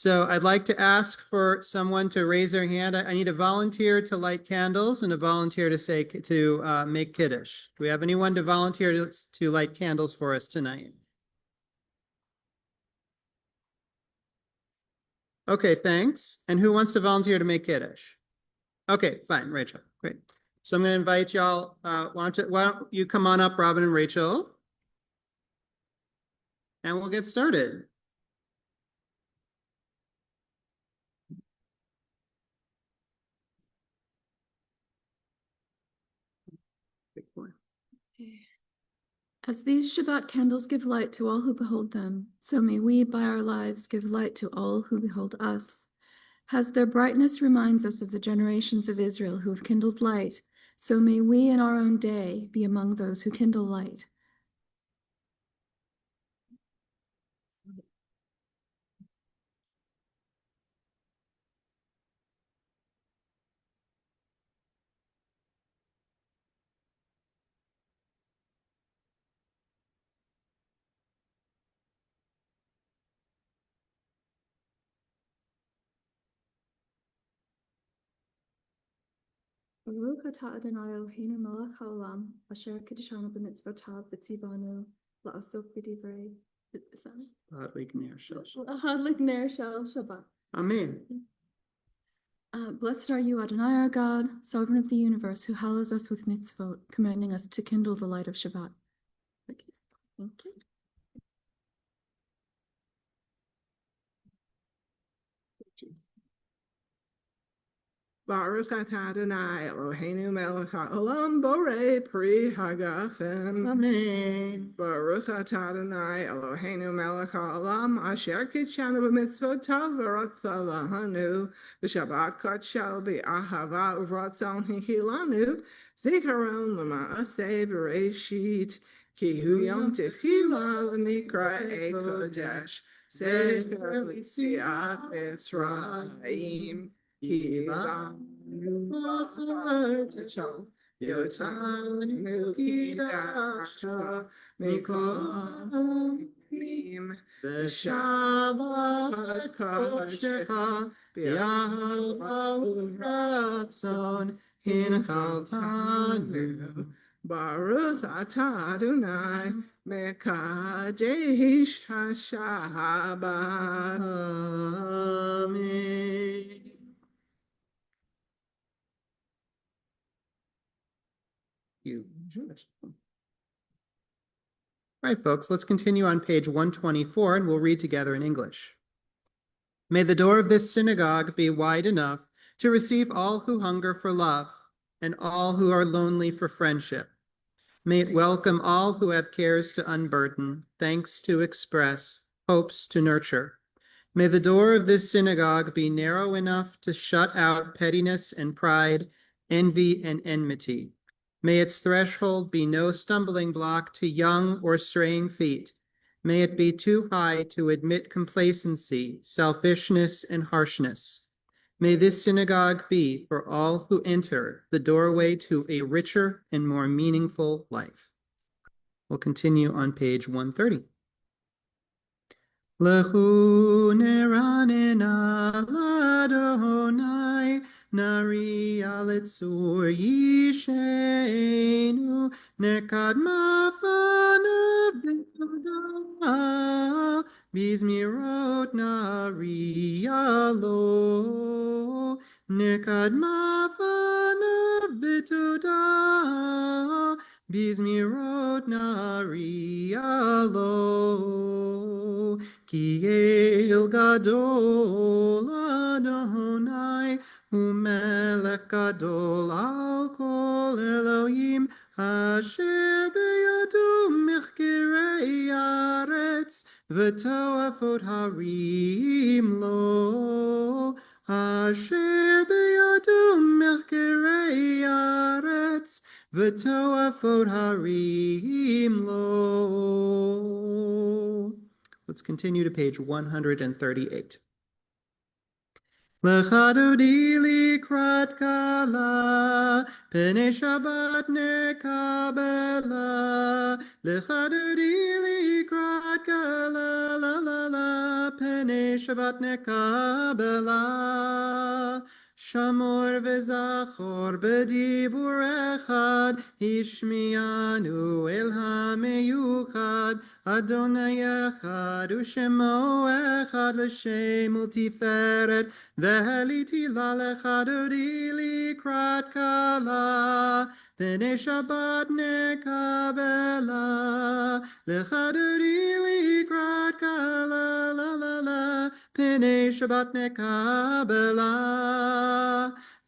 So I'd like to ask for someone to raise their hand. I need a volunteer to light candles and a volunteer to make kiddush. Do we have anyone to volunteer to light candles for us tonight? Okay, thanks. And who wants to volunteer to make kiddush? Okay, fine, Rachel. Great. So I'm going to invite y'all. Why don't you come on up, Robin and Rachel, and we'll get started. As these Shabbat candles give light to all who behold them, so may we by our lives give light to all who behold us. As their brightness reminds us of the generations of Israel who have kindled light, so may we in our own day be among those who kindle light. Baruch atah Adonai Eloheinu melech haolam, asher kiddushanu b'mitzvotav v'tzivanu la'asok b'divrei Hadlik ner shel Shabbat. Amen. Blessed are you, Adonai our God, sovereign of the universe, who hallows us with mitzvot, commanding us to kindle the light of Shabbat. Thank you. Baruch atah Adonai Eloheinu melech haolam borei pri hagafen. Amen. Baruch atah Adonai Eloheinu melech haolam asher kitshanu b'mitzvotav v'ratzah lahanu v'shabbat kodesh b'ahava uvratzon hihilanu zikaron l'ma'aseh b'reishit ki hu yom techila l'mikra'ei kodesh sefer l'tziat Mitzrayim. Yotanu kidasha mikom v'shabbat kodeshecha b'ahava uvratzon hinchaltanu Baruch atah Adonai mekadesh hashabbat. Amen. All right, folks, let's continue on page 124 and we'll read together in English. May the door of this synagogue be wide enough to receive all who hunger for love and all who are lonely for friendship. May it welcome all who have cares to unburden, thanks to express, hopes to nurture. May the door of this synagogue be narrow enough to shut out pettiness and pride, envy and enmity. May its threshold be no stumbling block to young or straying feet. May it be too high to admit complacency, selfishness, and harshness. May this synagogue be, for all who enter, the doorway to a richer and more meaningful life. We'll continue on page 130. Lechu neranena l'Adonai, nari alitzur yishenu, nekad mafana b'todah, bizmirot nari alo, nekad mafana b'todah, bizmirot nari alo. Ki el gadol Adonai, umelech gadol al kol Elohim, asher beyado mechkirei aretz, v'toafot harim lo, asher beyado mechkirei aretz, v'toafot harim lo. Let's continue to page 138. לך דודי לקראת כלה, פני שבת נקבלה. לך דודי לקראת כלה, לה לה לה, פני שבת נקבלה. שמור וזכור בדיבור אחד, השמיענו אל המיוחד. אדוני אחד ושמו אחד לשם ולתפארת, והעליתי לה לך דודי לקראת כלה, פני שבת נקבלה. לך דודי לקראת כלה, לה לה לה, פני שבת נקבלה.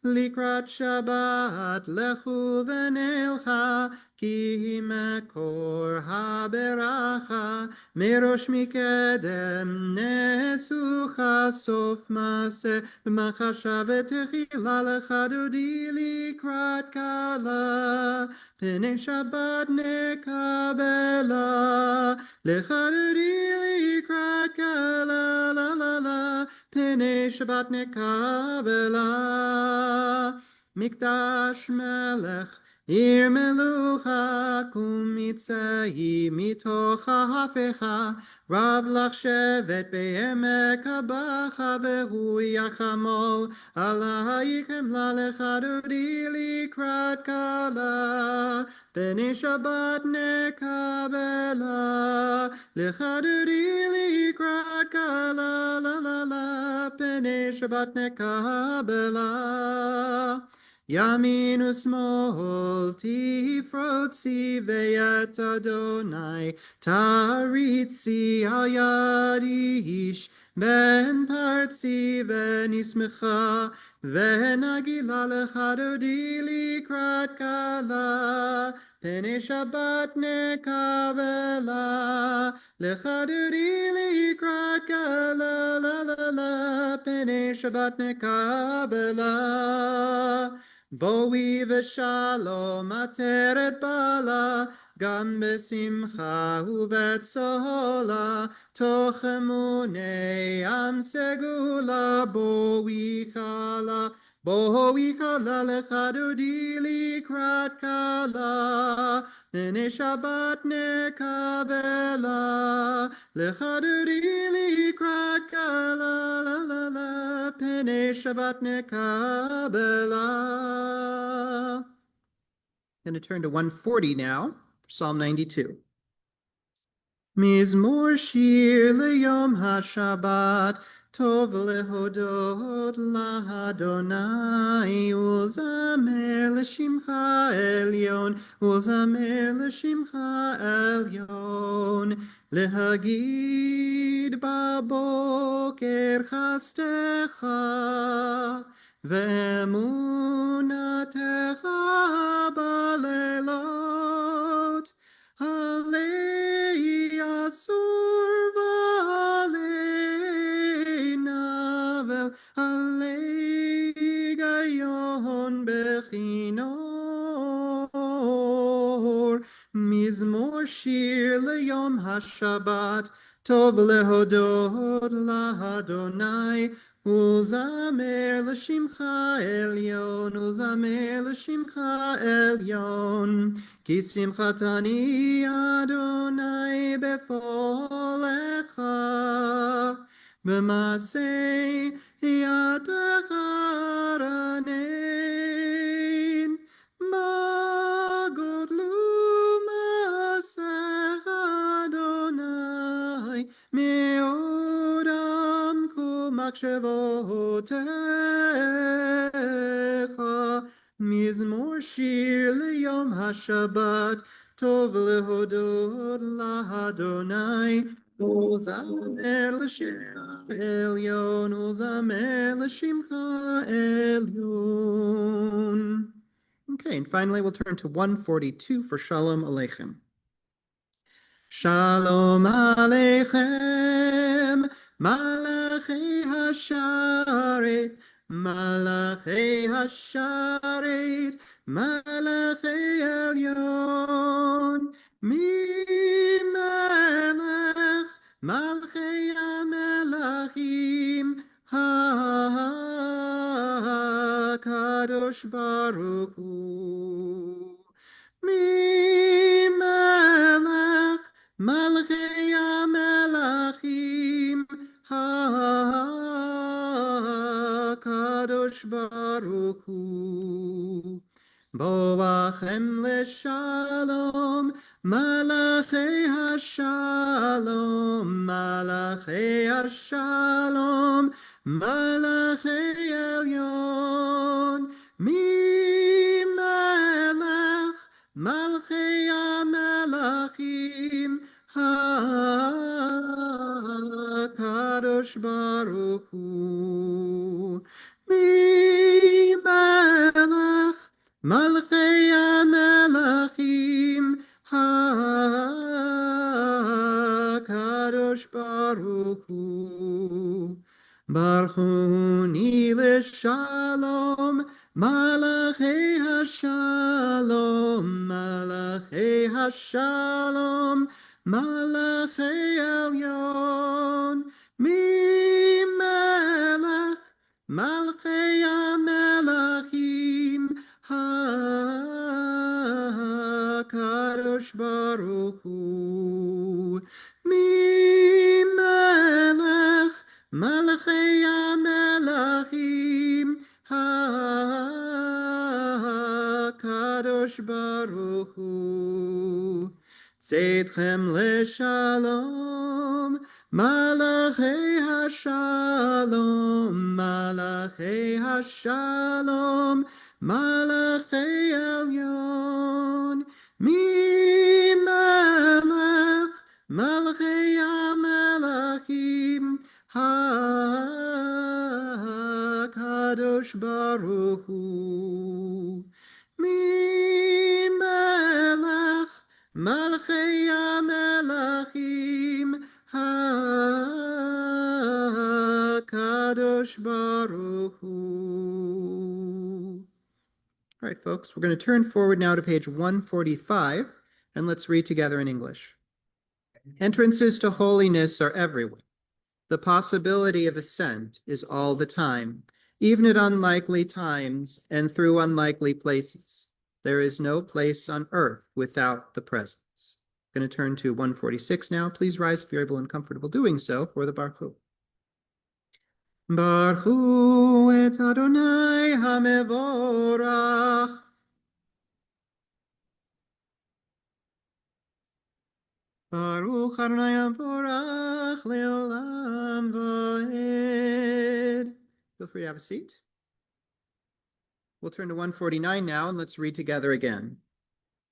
לקראת שבת לכו ונלכה, כי היא מקור הברכה. מראש מקדם נשוכה, סוף מעשה במחשה ותחילה. לך דודי לקראת כלה, פני שבת נקבלה. לך דודי לקראת כלה, לה לה לה, פני שבת נקבלה. מקדש מלך עיר מלוכה, קום יצאי מתוך ההפכה. רב לך שבט בעמק הבכה, והוא יחמול עלייך חמלה. לך דודי לקראת כלה, פני שבת נקבלה. לך דודי לקראת כלה, לה לה לה, פני שבת נקבלה. ימין ושמאל תפרוצי, ואת אדוני תריצי. על יד איש בן פרצי ונשמחה, ונגילה. לך דודי לקראת כלה, פני שבת נקבלה. לך דודי לקראת כלה, לה לה לה, פני שבת נקבלה. בואי ושלום עטרת בעלה, גם בשמחה ובצהלה. תוך אמוני עם סגולה, בואי כלה. בואי כלה, לך דודי לקראת כלה, פני שבת נקבלה. לך דודי לקראת כלה, לה לה לה, פני שבת נקבלה. Going to turn to 140 now, Psalm 92. מזמור שיר ליום השבת, טוב להודות לאדוני, ולזמר לשמך עליון, ולזמר לשמך עליון. להגיד בבוקר חסדך, ואמונתך בלילות. עלי אסור ועלי נבל, עלי היגיון בכינור. מזמור שיר ליום השבת, טוב להודות לאדוני, ולזמר לשמך עליון, ולזמר לשמך עליון. כי שמחתני אדוני בפועלך, במעשה ידך רנן. מה גודלו מעשיך אדוני, מאוד עמקו מחשבותיך. מזמור שיר ליום השבת, טוב להודות לאדוני, ולזמר לשמך עליון, ולזמר לשמך עליון. Okay, and finally we'll turn to 142 for Shalom Aleichem. Shalom Aleichem, Malachi Hasharet, Malachi Hasharet, Malachi Elyon, Mi Melech, Malchei HaMelachim, Kadosh Baruch Hu. Mi melech malchei melachim HaKadosh Baruch Hu. Boachem leshalom, malachei hashalom, malachei hashalom, malachei elyon, mi melech, malchei melachim, HaKadosh Baruch Hu. Mi melech, Malchei Melachim HaKadosh Baruch Hu. Baruchuni l'shalom, Malachei hashalom, Malachei hashalom, Malachei elyon, mi melech, Malchei melachim HaKadosh Baruch Hu. Mi melech, Malchei melachim HaKadosh Baruch Hu. Tzedchem leshalom, Malachei hashalom, Malachei hashalom, Malachei elyon, mi melech, Malchei melachim HaKadosh Baruch Hu. Mi melech, Malchei melachim HaKadosh Baruch Hu. All right, folks, we're going to turn forward now to page 145, and let's read together in English. Entrances to holiness are everywhere. The possibility of ascent is all the time, even at unlikely times and through unlikely places. There is no place on earth without the presence. I'm going to turn to 146 now. Please rise if you're able and comfortable doing so for the Baruch Hu. Baruch Hu et Adonai HaMevorach. Baruch Adonai HaMevorach Leolam Vaed. Feel free to have a seat. We'll turn to 149 now, and let's read together again.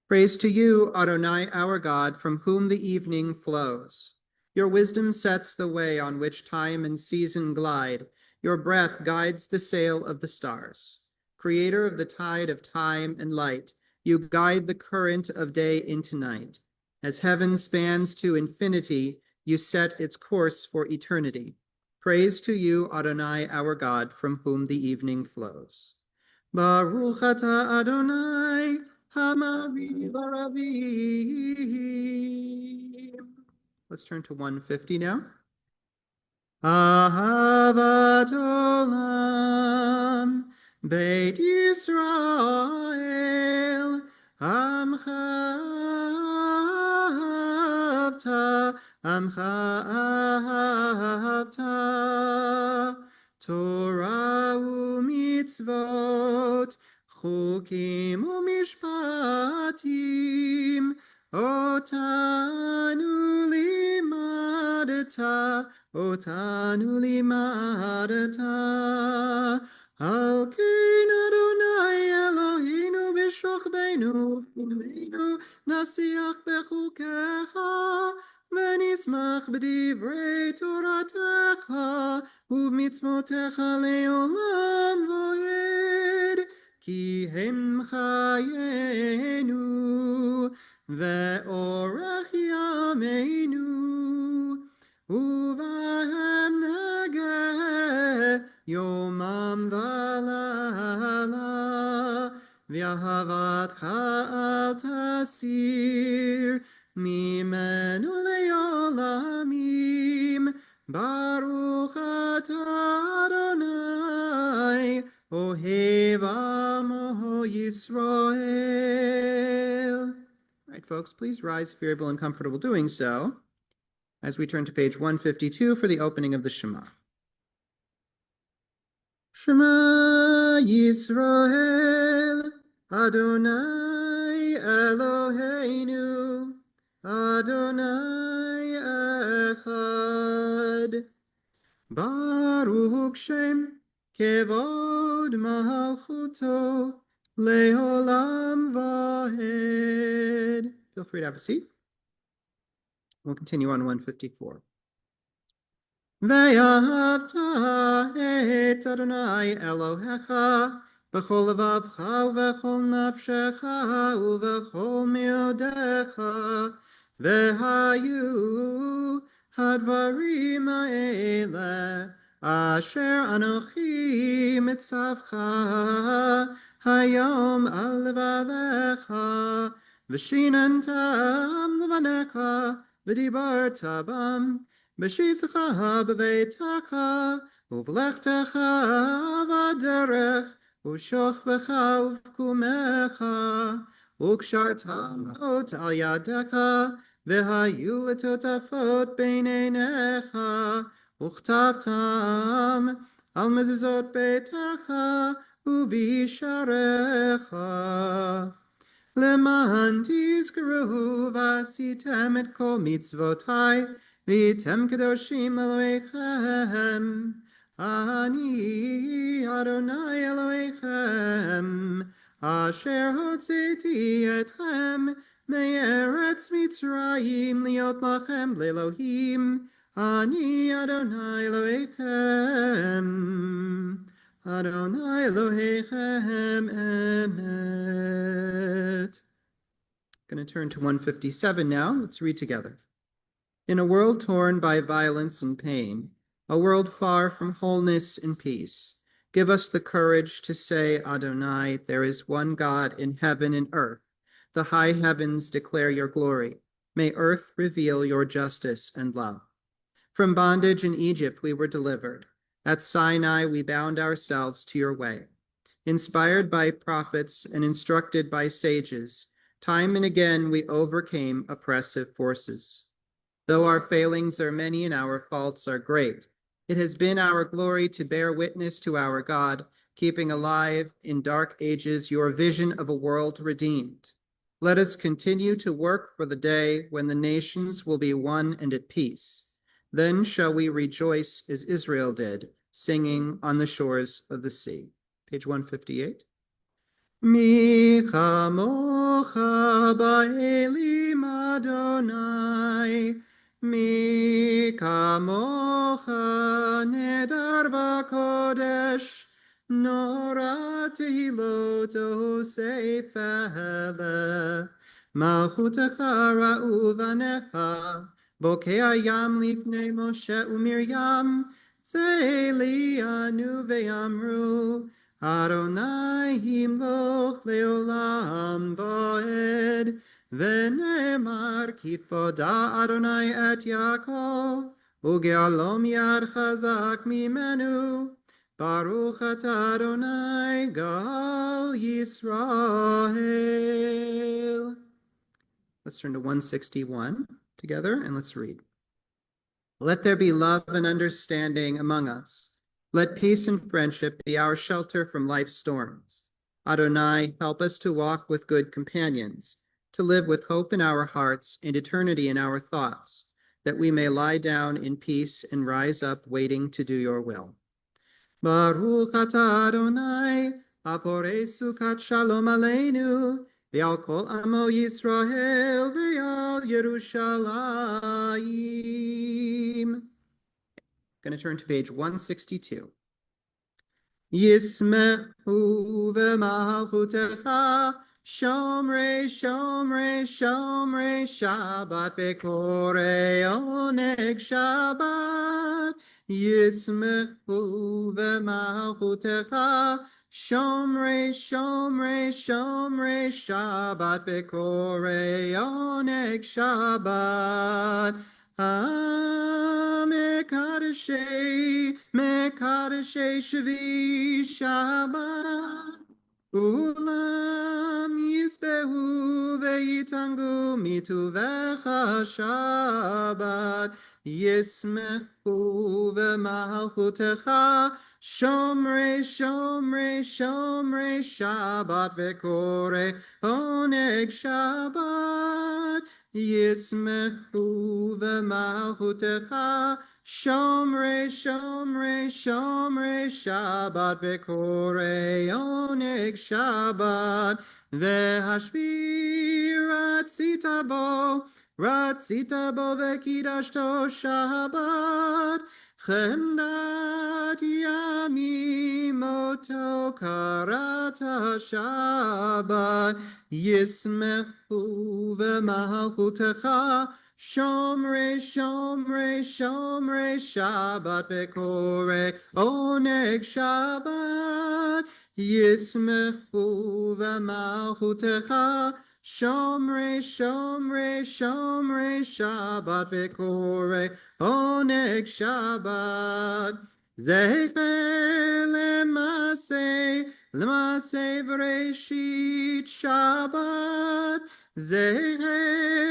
Praise to you, Adonai, our God, from whom the evening flows. Your wisdom sets the way on which time and season glide. Your breath guides the sail of the stars. Creator of the tide of time and light, you guide the current of day into night. As heaven spans to infinity, you set its course for eternity. Praise to you, Adonai, our God, from whom the evening flows. Baruch atah Adonai, Hamari Baravim. Let's turn to 150 now. Ahavat Olam, Beit Yisrael, Amcha Ahavta, Amcha Ahavta, Torah u'mitzvot, Chukim u'mishpatim, Otanu limadata, Otanu limadata. Al kein Adonai Eloheinu b'shokbeinu, U'leinu nasiach bechukecha, V'nismach b'divrei Toratecha, U'v'mitzvotecha le'olam voed. Ki hem chayenu, Ve'orach yameinu, Uvahem negeh yomam v'alala, V'ahavatcha al tasir, Mimenu le'olamim. Baruch atah Adonai, Ohev Yisrael. All right, folks, please rise if you're able and comfortable doing so as we turn to page 152 for the opening of the Shema. Shema Yisrael, Adonai Eloheinu, Adonai Echad. Baruch Shem Kevod Malchuto Leolam Vahed. Feel free to have a seat. We'll continue on 154. Ve'ahavta et Adonai Elohecha b'chol levavcha u'v'chol nafshecha u'v'chol miodecha ve'hayu hadvarim ha'ele asher anochi mitzavcha hayom al levavecha v'shinantam levanecha v'dibarta bam בשבתך בביתך, ובלכתך בדרך, ושוכבך ובקומך, וקשרתמות על ידך, והיו לטוטפות בין עיניך, וכתבתם על מזוזות ביתך ובשעריך. למען תזכרו ועשיתם את כל מצוותי, והייתם קדושים אלוהיכם. אני אדוני אלוהיכם, אשר הוצאתי אתכם מארץ מצרים להיות לכם לאלוהים. אני אדוני אלוהיכם, אדוני אלוהיכם emet. Going to turn to 157 now. Let's read together. In a world torn by violence and pain, a world far from wholeness and peace, give us the courage to say, Adonai, there is one God in heaven and earth. The high heavens declare your glory. May earth reveal your justice and love. From bondage in Egypt we were delivered. At Sinai we bound ourselves to your way. Inspired by prophets and instructed by sages, time and again we overcame oppressive forces. Though our failings are many and our faults are great, it has been our glory to bear witness to our God, keeping alive in dark ages your vision of a world redeemed. Let us continue to work for the day when the nations will be one and at peace. Then shall we rejoice as Israel did, singing on the shores of the sea. Page 158. Mi chamocha ba'elim Adonai, mi kamocha nedar b'kodesh, nora tehilot osefele, malchutecha ra'u vanecha, bokei hayam lifnei Moshe u'Miriam, ze'lianu ve'amru, Adonai himloch leolam vaed, ונאמר כי פודה אדוני את יעקב, וגאלו מיד חזק ממנו. ברוך אתה אדוני גאל Yisrael. Let's turn to 161 together and let's read. Let there be love and understanding among us. Let peace and friendship be our shelter from life's storms. Adonai, help us to walk with good companions, to live with hope in our hearts and eternity in our thoughts, that we may lie down in peace and rise up waiting to do your will. Baruch atah Adonai, aporei sukat shalom aleinu, ve'al kol amo Yisrael, ve'al Yerushalayim. Going to turn to page 162. Yismechu v'malchutecha, Shomrei, Shomrei, Shomrei Shabbat, Ve'korei oneg Shabbat. Yismechu v'malchutecha, Shomrei, Shomrei, Shomrei Shabbat, Ve'korei oneg Shabbat. Mekadeshei, Mekadeshei Shvi Shabbat. Ulam yisbehu veitangu mituvecha Shabbat yismechu v'malchutecha shomrei shomrei shomrei Shabbat vekore oneg Shabbat yismechu v'malchutecha Shomrei, Shomrei, Shomrei Shabbat v'korei oneg Shabbat v'hashvi ratzita bo v'kidashto Shabbat chemdat yamim oto karata Shabbat yismechu v'malchutecha Shomrei, Shomrei, Shomrei Shabbat v'korei oneg Shabbat yismechu v'malchutecha Shomrei, Shomrei, Shomrei Shabbat v'korei oneg Shabbat Zecher L'maseh v'reshit Shabbat Zecher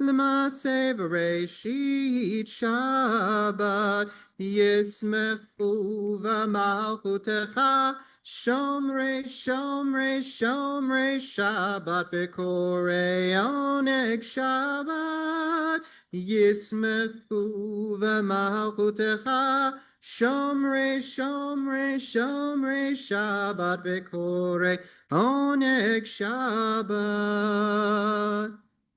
L'maseh v'reshit Shabbat Yismechu v'malchutecha Shomrei, Shomrei, Shomrei Shabbat v'korei oneg Shabbat Yismechu v'malchutecha Shomrei, Shomrei, Shomrei Shabbat v'korei oneg Shabbat.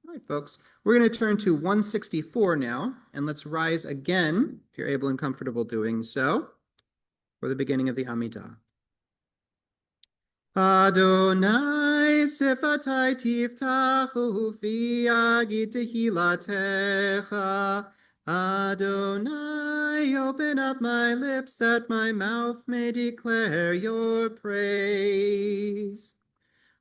All right, folks, we're going to turn to 164 now, and let's rise again, if you're able and comfortable doing so, for the beginning of the Amidah. Adonai sifatai tiftachu fi agid tehilatecha. Adonai, open up my lips that my mouth may declare your praise.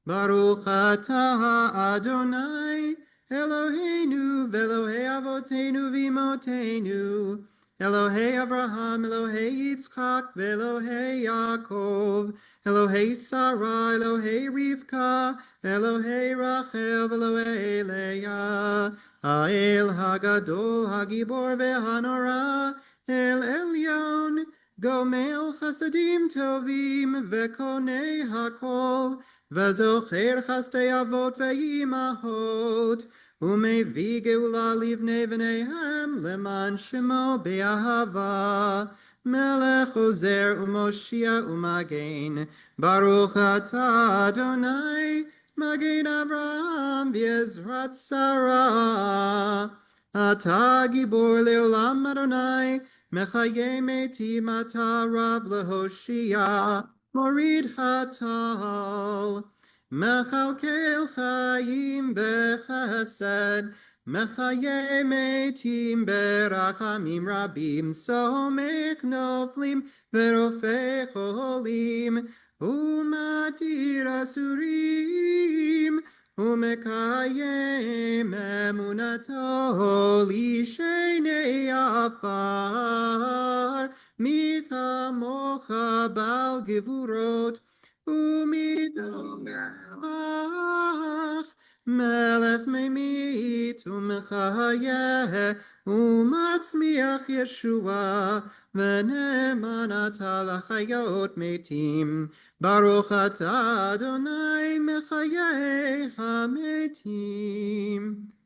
Baruch atah Adonai, Eloheinu v'Elohei avotenu v'imotenu, Elohei Avraham, Elohei Yitzchak, v'Elohei Yaakov, Elohei Sarah, Elohei Rivka, Elohei Rachel, v'Elohei Leah, Ha'el Hagadol, Hagibor v'Hanora, El Elyon, Gomel Chasadim Tovim, v'Konei Hakol, V'zocher chastei avot ve'imahot, u'mevii geula livnei v'neihem leman shemo be'ahava, melech ozer u'moshia u'magen, baruch atah Adonai, magen Avraham v'ezrat Sarah, atah gibor le'olam Adonai, mechaye metim atah rav lehoshia, Morid hatal, mechalkel chayim bechesed, mechaye metim berachamim rabim, somech noflim verofeh cholim, umatir asurim, umekayem emunato lishenei afar, Michamocha bal gevurot, umidomelach, melech memit, umechayeh, umatzmiach Yeshua, v'ne'eman ata l'chayot metim, Baruch atah Adonai mechayeh hametim.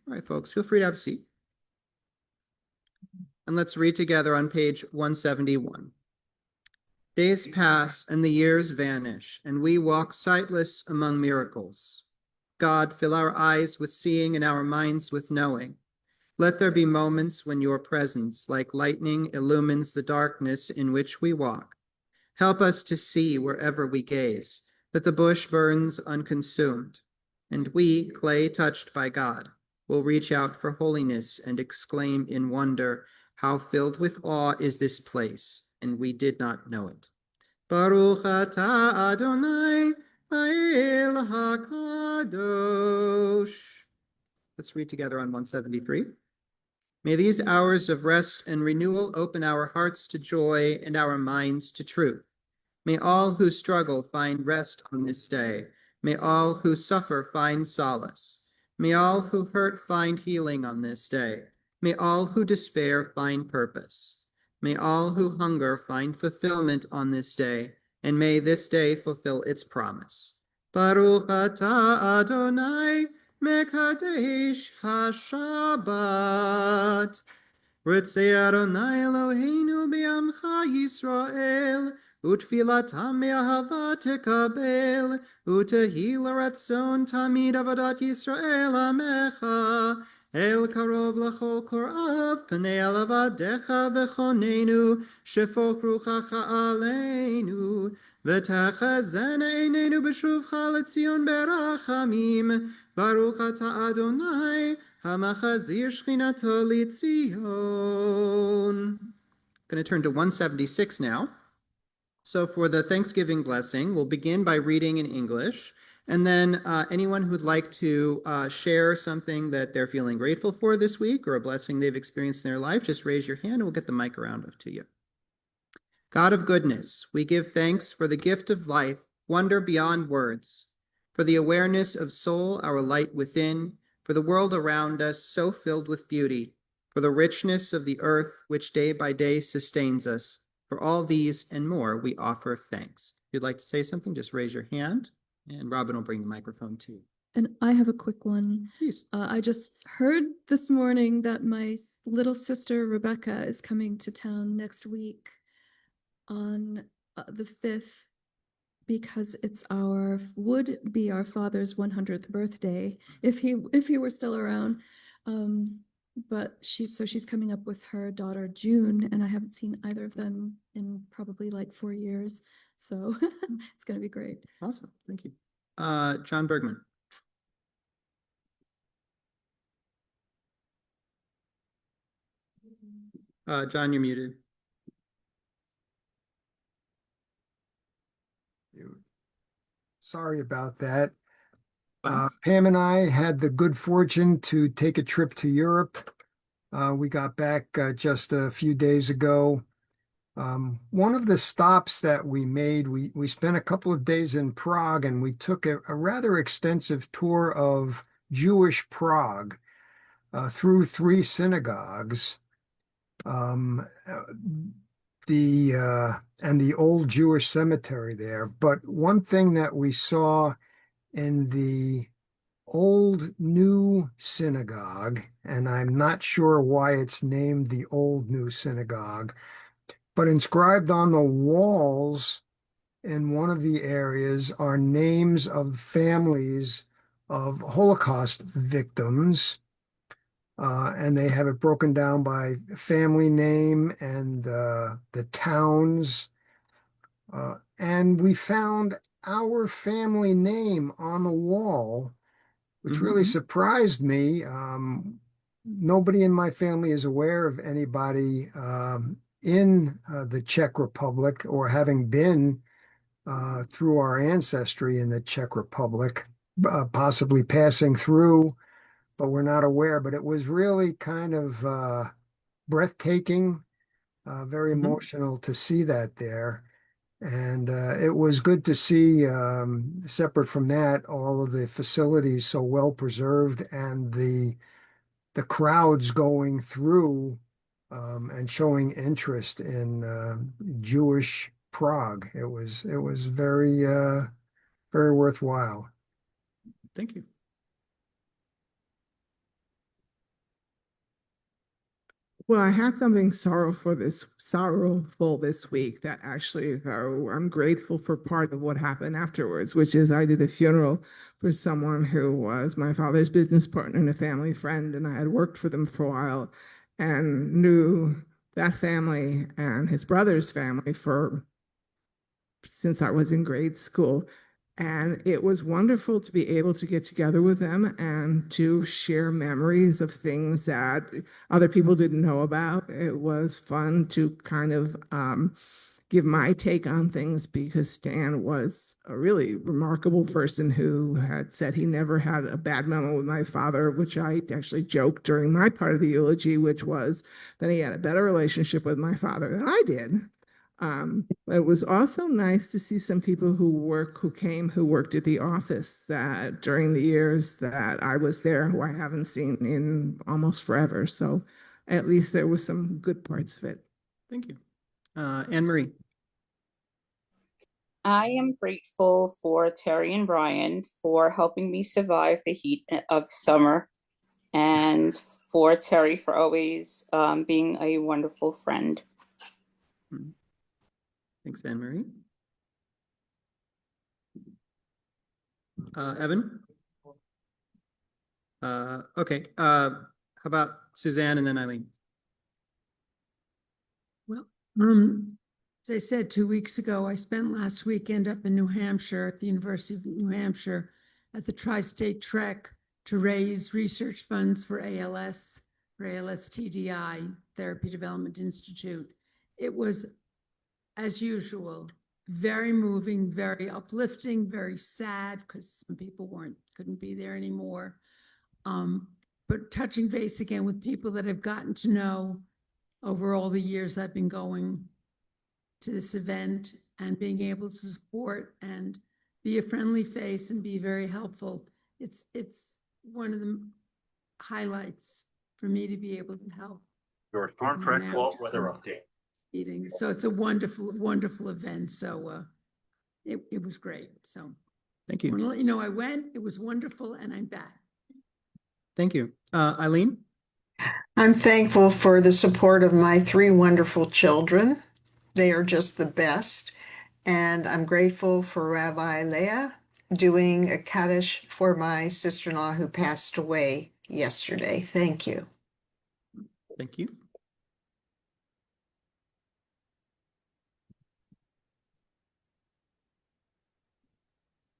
All right, folks, feel free to have a seat. And let's read together on page 171. Days pass and the years vanish, and we walk sightless among miracles. God, fill our eyes with seeing and our minds with knowing. Let there be moments when your presence, like lightning, illumines the darkness in which we walk. Help us to see wherever we gaze, that the bush burns unconsumed, and we, clay touched by God, will reach out for holiness and exclaim in wonder, how filled with awe is this place, and we did not know it. Baruch atah Adonai, Ha'el HaKadosh. Let's read together on 173. May these hours of rest and renewal open our hearts to joy and our minds to truth. May all who struggle find rest on this day. May all who suffer find solace. May all who hurt find healing on this day. May all who despair find purpose. May all who hunger find fulfillment on this day, and may this day fulfill its promise. Baruch atah Adonai mekadesh hashabbat. Ritzei Adonai Eloheinu be'amcha Yisrael, utfilatam me'ahava tekabel, utahil ratzon tamid avodat Yisrael amecha, el karov lachol korav, pnei alavadecha v'chonenu, shefok ruchacha aleinu, v'tachazena einenu b'shuvcha letzion berachamim, Baruch atah Adonai, Hamachazir Shchinato Litzion. Going to turn to 176 now. So for the Thanksgiving blessing, we'll begin by reading in English. And then anyone who'd like to share something that they're feeling grateful for this week or a blessing they've experienced in their life, just raise your hand and we'll get the mic around to you. God of goodness, we give thanks for the gift of life, wonder beyond words, for the awareness of soul, our light within, for the world around us so filled with beauty, for the richness of the earth which day by day sustains us. For all these and more, we offer thanks. If you'd like to say something, just raise your hand, and Robin will bring the microphone to you. And I have a quick one. Please. I just heard this morning that my little sister Rebecca is coming to town next week on the 5th, because would be our father's 100th birthday if he were still around. But she's coming up with her daughter June, and I haven't seen either of them in probably like 4 years. So it's gonna be great. Awesome, thank you. John Bergman. John, you're muted. Sorry about that. Pam and I had the good fortune to take a trip to Europe. We got back just a few days ago. One of the stops that we made, we spent a couple of days in Prague, and we took a rather extensive tour of Jewish Prague through 3 synagogues. And the old Jewish cemetery there. But one thing that we saw in the old new synagogue, and I'm not sure why it's named the old new synagogue, but inscribed on the walls in one of the areas are names of families of Holocaust victims. And they have it broken down by family name and the towns. And we found our family name on the wall, which really surprised me. Nobody in my family is aware of anybody in the Czech Republic or having been through our ancestry in the Czech Republic, possibly passing through, but we're not aware. But it was really kind of breathtaking, very emotional to see that there. And it was good to see, separate from that, all of the facilities so well preserved, and the crowds going through and showing interest in Jewish Prague. It was very very worthwhile. Thank you. Well, I had something sorrowful this week that actually, though, I'm grateful for part of what happened afterwards, which is I did a funeral for someone who was my father's business partner and a family friend, and I had worked for them for a while and knew that family and his brother's family since I was in grade school. And it was wonderful to be able to get together with them and to share memories of things that other people didn't know about. It was fun to kind of give my take on things, because Stan was a really remarkable person who had said he never had a bad moment with my father, which I actually joked during my part of the eulogy, which was that he had a better relationship with my father than I did. It was also nice to see some people who worked at the office that during the years that I was there, who I haven't seen in almost forever. So at least there was some good parts of it. Thank you. Anne Marie. I am grateful for Terry and Brian for helping me survive the heat of summer, and for Terry for always being a wonderful friend. Thanks, Anne Marie. Evan? Okay. How about Suzanne and then Eileen? Well, as I said 2 weeks ago, I spent last weekend up in New Hampshire at the University of New Hampshire at the Tri-State Trek to raise research funds for ALS, for ALS TDI, Therapy Development Institute. It was, as usual, very moving, very uplifting, very sad because some people couldn't be there anymore. But touching base again with people that I've gotten to know over all the years I've been going to this event, and being able to support and be a friendly face and be very helpful. It's one of the highlights for me to be able to help. Your Storm Trek Fault Weather Update. Eating. So it's a wonderful, wonderful event. So it was great. So Thank I want you. to let you know I went. It was wonderful, and I'm back. Thank you. Eileen? I'm thankful for the support of my 3 wonderful children. They are just the best. And I'm grateful for Rabbi Leah doing a Kaddish for my sister-in-law who passed away yesterday. Thank you. Thank you.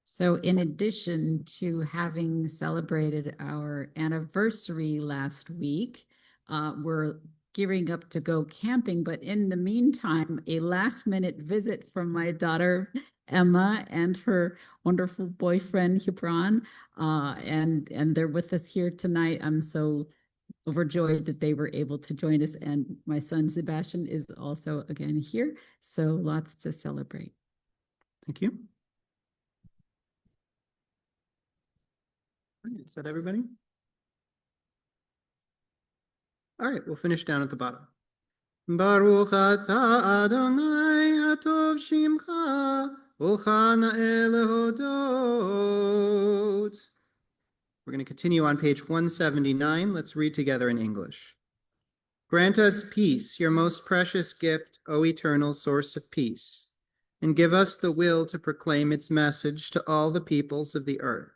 So in addition to having celebrated our anniversary last week, we're gearing up to go camping. But in the meantime, a last minute visit from my daughter, Emma, and her wonderful boyfriend, Hebron. And they're with us here tonight. I'm so overjoyed that they were able to join us. And my son, Sebastian, is also again here. So lots to celebrate. Thank you. Is that everybody? All right, we'll finish down at the bottom. Baruch atah Adonai hatov shimcha ulcha na'eh lehodot. We're going to continue on page 179. Let's read together in English. Grant us peace, your most precious gift, O eternal source of peace, and give us the will to proclaim its message to all the peoples of the earth.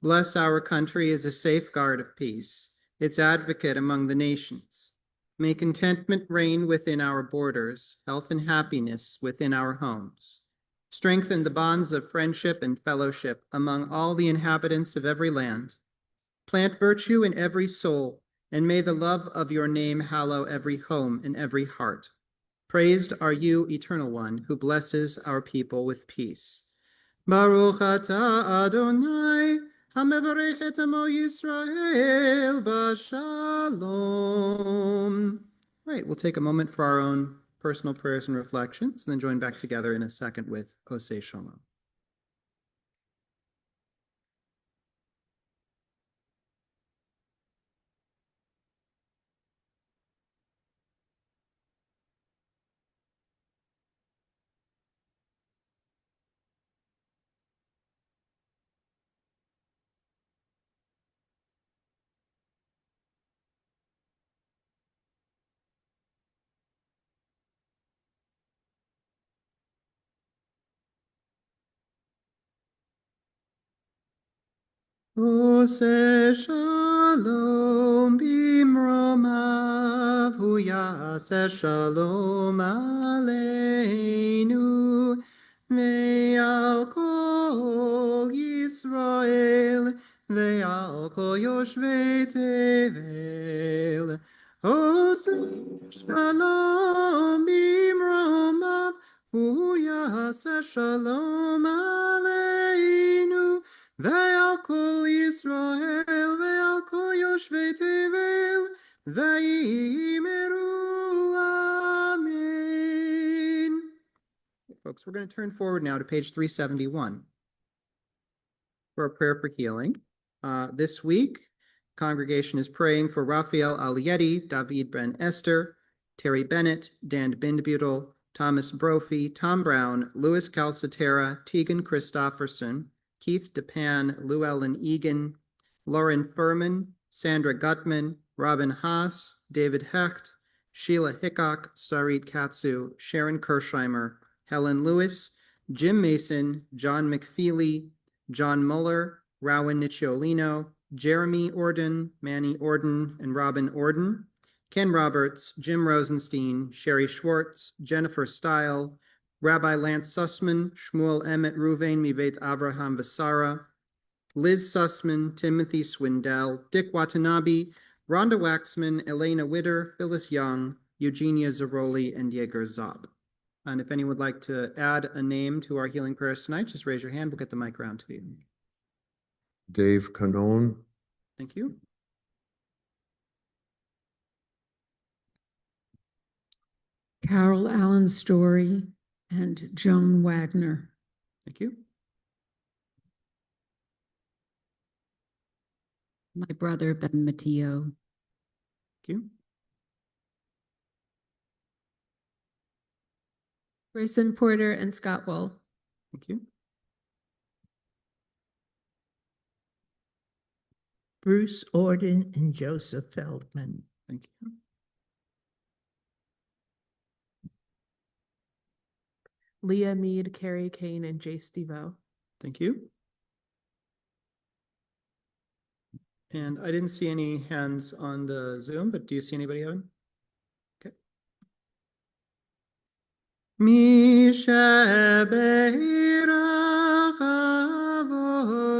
Bless our country as a safeguard of peace, its advocate among the nations. May contentment reign within our borders, health and happiness within our homes. Strengthen the bonds of friendship and fellowship among all the inhabitants of every land. Plant virtue in every soul, and may the love of your name hallow every home and every heart. Praised are you, Eternal One, who blesses our people with peace. Baruch atah Adonai, hamevarech et amo Yisrael b'shalom. Right, we'll take a moment for our own personal prayers and reflections, and then join back together in a second with Oseh Shalom. Oseh Shalom bimromav, hu yaseh shalom aleinu, ve'al kol Yisrael, ve'al kol yoshvei tevel. Oseh Shalom bimromav, hu yaseh shalom aleinu, Ve'al kol Yisrael, ve'al kol yoshvei tevel, ve'imeru amen. folks. We're going to turn forward now to page 371 for a prayer for healing. This week, congregation is praying for Raphael Alietti, David Ben Esther, Terry Bennett, Dan Bindbutel, Thomas Brophy, Tom Brown, Louis Calcetera, Tegan Christofferson, Keith DePan, Llewellyn Egan, Lauren Furman, Sandra Gutman, Robin Haas, David Hecht, Sheila Hickok, Sarit Katsu, Sharon Kersheimer, Helen Lewis, Jim Mason, John McFeely, John Muller, Rowan Nicciolino, Jeremy Orden, Manny Orden, and Robin Orden, Ken Roberts, Jim Rosenstein, Sherry Schwartz, Jennifer Stile, Rabbi Lance Sussman, Shmuel Emmett Ruvain Mibet Avraham Vasara, Liz Sussman, Timothy Swindell, Dick Watanabe, Rhonda Waxman, Elena Witter, Phyllis Young, Eugenia Zaroli, and Yeager Zob. And if anyone would like to add a name to our healing prayers tonight, just raise your hand. We'll get the mic around to you. Dave Canone. Thank you. Carol Allen Story and Joan Wagner. Thank you. My brother, Ben Matteo. Thank you. Grayson Porter and Scott Wool. Thank you. Bruce Orden and Joseph Feldman. Thank you. Leah Mead, Carrie Kane, and Jace Devo. Thank you. And I didn't see any hands on the Zoom, but do you see anybody on? Okay. Misha Beirach Avotenu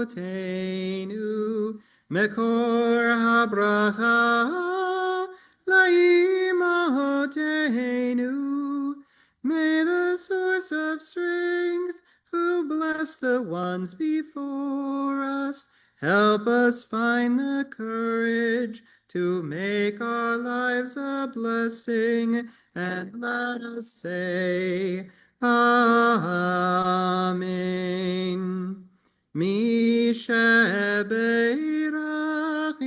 Mekor HaBracha Laimahotenu. May the source of strength, who bless the ones before us, help us find the courage to make our lives a blessing, and let us say, Amen. Misha Beirach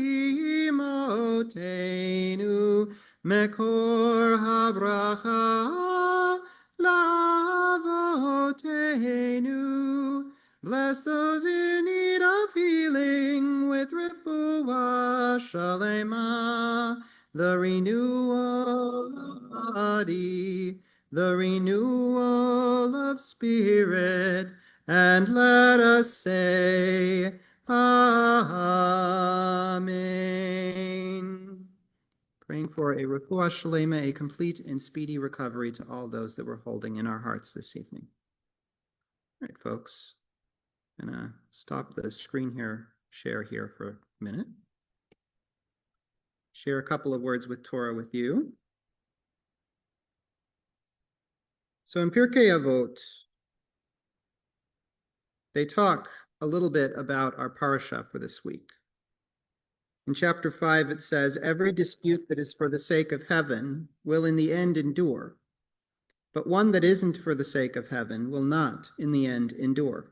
Imotenu Mekor HaBracha Lavotenu. Bless those in need of healing with refuah shalema, the renewal of body, the renewal of spirit, and let us say, Amen. Praying for a refuah shalema, a complete and speedy recovery to all those that we're holding in our hearts this evening. All right, folks. I'm gonna stop the screen share here for a minute. Share a couple of words with Torah with you. So in Pirkei Avot, they talk a little bit about our parasha for this week. In chapter 5, it says, every dispute that is for the sake of heaven will in the end endure, but one that isn't for the sake of heaven will not in the end endure.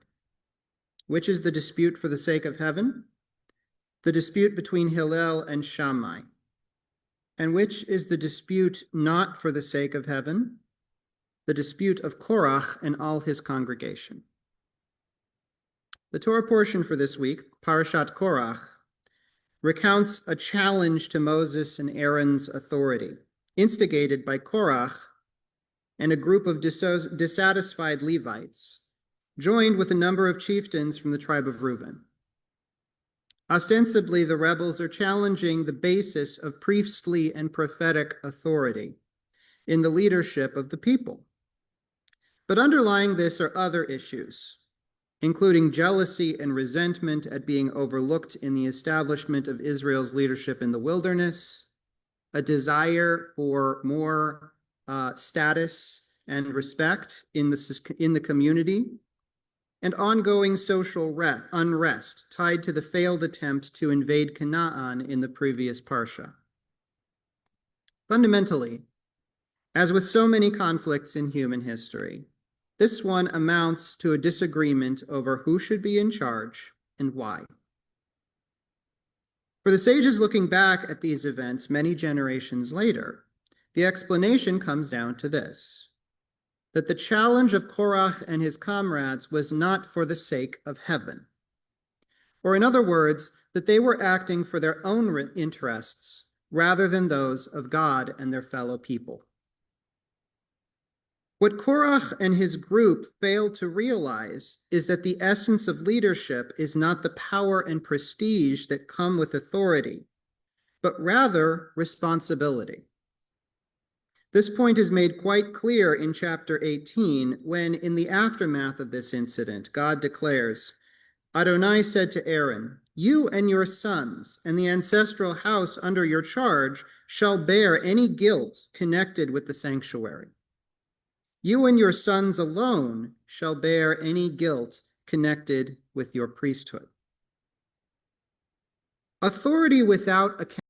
Which is the dispute for the sake of heaven? The dispute between Hillel and Shammai. And which is the dispute not for the sake of heaven? The dispute of Korach and all his congregation. The Torah portion for this week, Parashat Korach, recounts a challenge to Moses and Aaron's authority, instigated by Korach and a group of dissatisfied Levites, joined with a number of chieftains from the tribe of Reuben. Ostensibly, the rebels are challenging the basis of priestly and prophetic authority in the leadership of the people. But underlying this are other issues, including jealousy and resentment at being overlooked in the establishment of Israel's leadership in the wilderness, a desire for more status and respect in the community, and ongoing social unrest tied to the failed attempt to invade Canaan in the previous Parsha. Fundamentally, as with so many conflicts in human history, This one amounts to a disagreement over who should be in charge and why. For the sages looking back at these events many generations later, the explanation comes down to this: that the challenge of Korach and his comrades was not for the sake of heaven. Or in other words, that they were acting for their own interests rather than those of God and their fellow people. What Korach and his group failed to realize is that the essence of leadership is not the power and prestige that come with authority, but rather responsibility. This point is made quite clear in chapter 18, when, in the aftermath of this incident, God declares, Adonai said to Aaron, "You and your sons and the ancestral house under your charge shall bear any guilt connected with the sanctuary. You and your sons alone shall bear any guilt connected with your priesthood." Authority without accountability